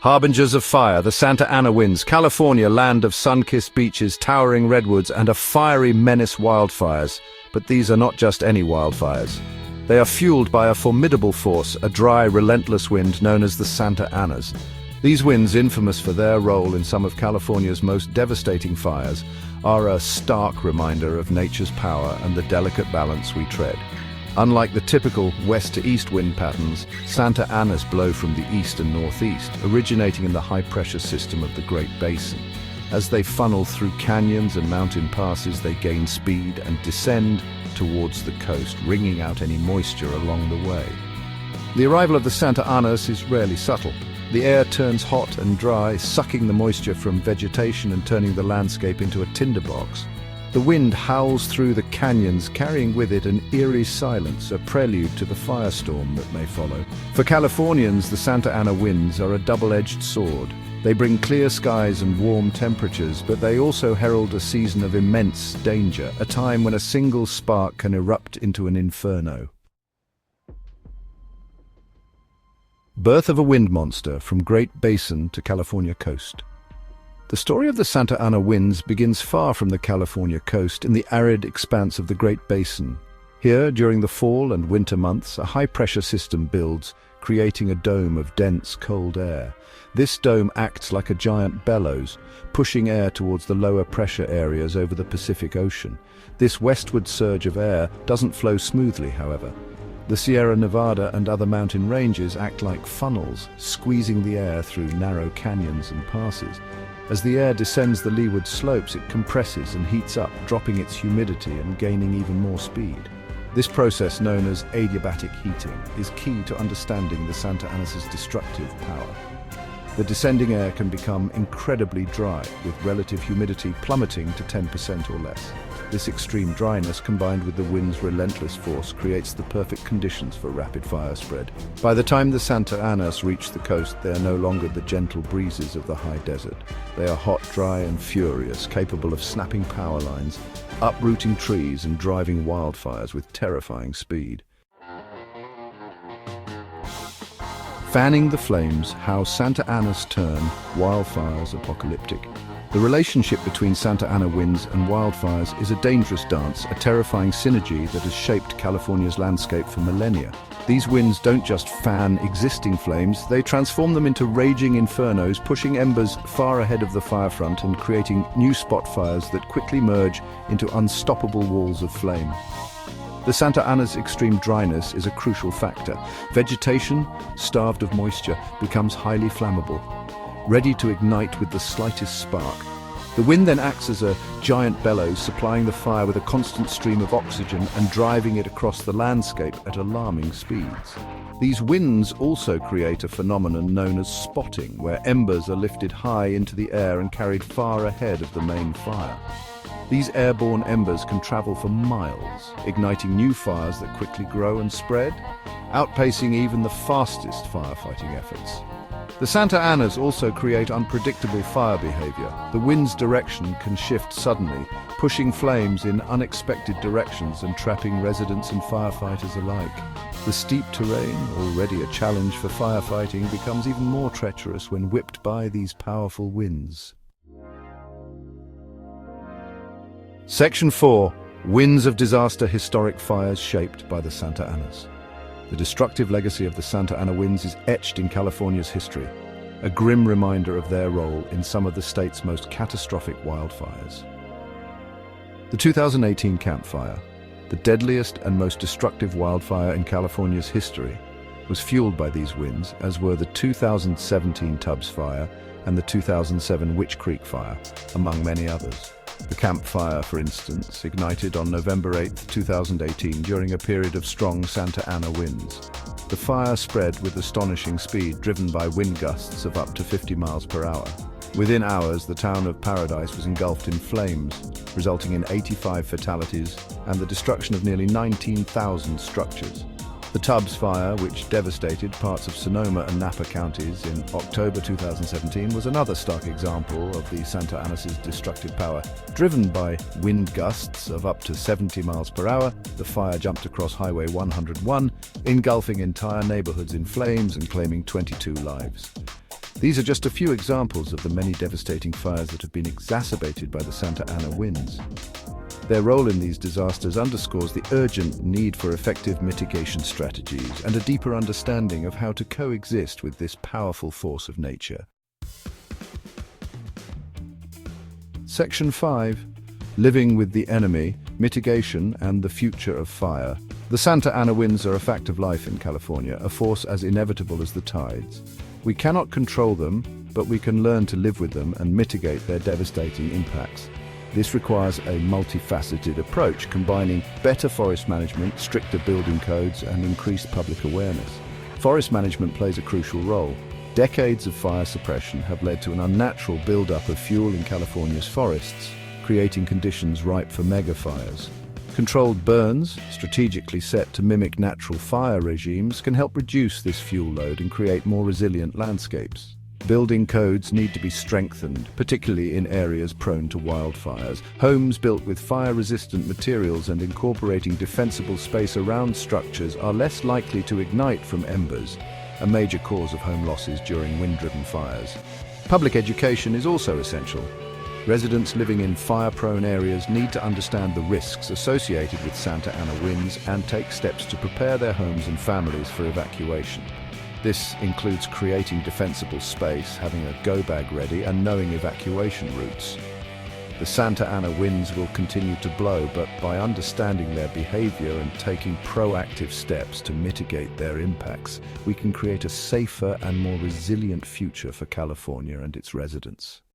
Harbingers of fire, the Santa Ana winds, California, land of sun-kissed beaches, towering redwoods, and a fiery menace wildfires. But these are not just any wildfires. They are fueled by a formidable force, a dry, relentless wind known as the Santa Anas. These winds, infamous for their role in some of California's most devastating fires, are a stark reminder of nature's power and the delicate balance we tread. Unlike the typical west-to-east wind patterns, Santa Anas blow from the east and northeast, originating in the high-pressure system of the Great Basin. As they funnel through canyons and mountain passes, they gain speed and descend towards the coast, wringing out any moisture along the way. The arrival of the Santa Anas is rarely subtle. The air turns hot and dry, sucking the moisture from vegetation and turning the landscape into a tinderbox. The wind howls through the canyons, carrying with it an eerie silence, a prelude to the firestorm that may follow. For Californians, the Santa Ana winds are a double-edged sword. They bring clear skies and warm temperatures, but they also herald a season of immense danger, a time when a single spark can erupt into an inferno. Birth of a wind monster from Great Basin to California coast. The story of the Santa Ana winds begins far from the California coast in the arid expanse of the Great Basin. Here, during the fall and winter months, a high-pressure system builds, creating a dome of dense, cold air. This dome acts like a giant bellows, pushing air towards the lower pressure areas over the Pacific Ocean. This westward surge of air doesn't flow smoothly, however. The Sierra Nevada and other mountain ranges act like funnels, squeezing the air through narrow canyons and passes. As the air descends the leeward slopes, it compresses and heats up, dropping its humidity and gaining even more speed. This process, known as adiabatic heating, is key to understanding the Santa Anas's destructive power. The descending air can become incredibly dry, with relative humidity plummeting to 10% or less. This extreme dryness, combined with the wind's relentless force, creates the perfect conditions for rapid fire spread. By the time the Santa Anas reach the coast, they are no longer the gentle breezes of the high desert. They are hot, dry, and furious, capable of snapping power lines, uprooting trees, and driving wildfires with terrifying speed. Fanning the flames, how Santa Anas turn wildfires apocalyptic. The relationship between Santa Ana winds and wildfires is a dangerous dance, a terrifying synergy that has shaped California's landscape for millennia. These winds don't just fan existing flames, they transform them into raging infernos, pushing embers far ahead of the firefront and creating new spot fires that quickly merge into unstoppable walls of flame. The Santa Ana's extreme dryness is a crucial factor. Vegetation, starved of moisture, becomes highly flammable, ready to ignite with the slightest spark. The wind then acts as a giant bellows, supplying the fire with a constant stream of oxygen and driving it across the landscape at alarming speeds. These winds also create a phenomenon known as spotting, where embers are lifted high into the air and carried far ahead of the main fire. These airborne embers can travel for miles, igniting new fires that quickly grow and spread, outpacing even the fastest firefighting efforts. The Santa Anas also create unpredictable fire behavior. The wind's direction can shift suddenly, pushing flames in unexpected directions and trapping residents and firefighters alike. The steep terrain, already a challenge for firefighting, becomes even more treacherous when whipped by these powerful winds. Section 4. Winds of disaster, historic fires shaped by the Santa Anas. The destructive legacy of the Santa Ana winds is etched in California's history, a grim reminder of their role in some of the state's most catastrophic wildfires. The 2018 Camp Fire, the deadliest and most destructive wildfire in California's history, was fueled by these winds, as were the 2017 Tubbs Fire and the 2007 Witch Creek Fire, among many others. The Camp Fire, for instance, ignited on November 8, 2018 during a period of strong Santa Ana winds. The fire spread with astonishing speed, driven by wind gusts of up to 50 miles per hour. Within hours, the town of Paradise was engulfed in flames, resulting in 85 fatalities and the destruction of nearly 19,000 structures. The Tubbs Fire, which devastated parts of Sonoma and Napa counties in October 2017, was another stark example of the Santa Anas's destructive power. Driven by wind gusts of up to 70 miles per hour, the fire jumped across Highway 101, engulfing entire neighborhoods in flames and claiming 22 lives. These are just a few examples of the many devastating fires that have been exacerbated by the Santa Ana winds. Their role in these disasters underscores the urgent need for effective mitigation strategies and a deeper understanding of how to coexist with this powerful force of nature. Section 5. Living with the enemy, mitigation and the future of fire. The Santa Ana winds are a fact of life in California, a force as inevitable as the tides. We cannot control them, but we can learn to live with them and mitigate their devastating impacts. This requires a multifaceted approach, combining better forest management, stricter building codes, and increased public awareness. Forest management plays a crucial role. Decades of fire suppression have led to an unnatural buildup of fuel in California's forests, creating conditions ripe for megafires. Controlled burns, strategically set to mimic natural fire regimes, can help reduce this fuel load and create more resilient landscapes. Building codes need to be strengthened, particularly in areas prone to wildfires. Homes built with fire-resistant materials and incorporating defensible space around structures are less likely to ignite from embers, a major cause of home losses during wind-driven fires. Public education is also essential. Residents living in fire-prone areas need to understand the risks associated with Santa Ana winds and take steps to prepare their homes and families for evacuation. This includes creating defensible space, having a go bag ready, and knowing evacuation routes. The Santa Ana winds will continue to blow, but by understanding their behavior and taking proactive steps to mitigate their impacts, we can create a safer and more resilient future for California and its residents.